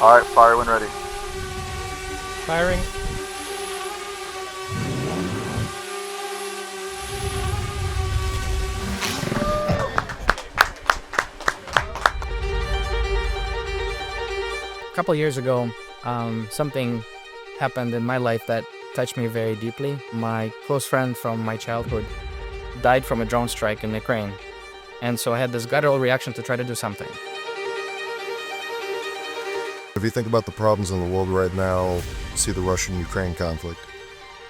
All right, fire when ready. Firing. A couple years ago, something happened in my life that touched me very deeply. My close friend from my childhood died from a drone strike in Ukraine, and so I had this guttural reaction to try to do something. If you think about the problems in the world right now, see the Russian-Ukraine conflict,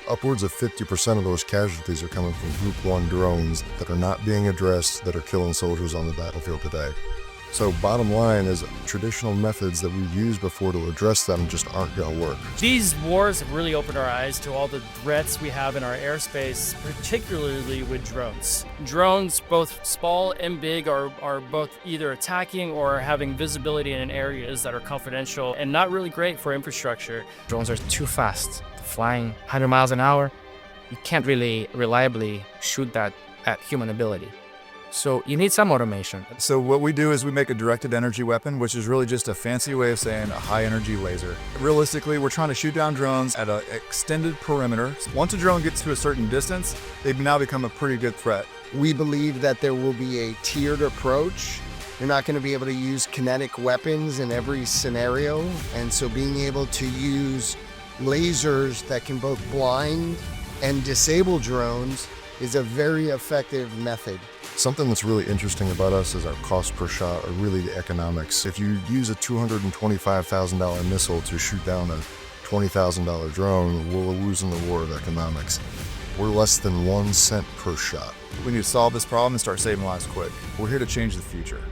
upwards of 50% of those casualties are coming from Group 1 drones that are not being addressed, that are killing soldiers on the battlefield today. So bottom line is traditional methods that we've used before to address them just aren't going to work. These wars have really opened our eyes to all the threats we have in our airspace, particularly with drones. Drones, both small and big, are both either attacking or having visibility in areas that are confidential and not really great for infrastructure. Drones are too fast, flying 100 miles an hour. You can't really reliably shoot that at human ability. So you need some automation. So what we do is we make a directed energy weapon, which is really just a fancy way of saying a high energy laser. Realistically, we're trying to shoot down drones at an extended perimeter. Once a drone gets to a certain distance, they've now become a pretty good threat. We believe that there will be a tiered approach. You're not going to be able to use kinetic weapons in every scenario, and so being able to use lasers that can both blind and disable drones is a very effective method. Something that's really interesting about us is our cost per shot, or really the economics. If you use a $225,000 missile to shoot down a $20,000 drone, we're losing the war of economics. We're less than 1 cent per shot. We need to solve this problem and start saving lives quick. We're here to change the future.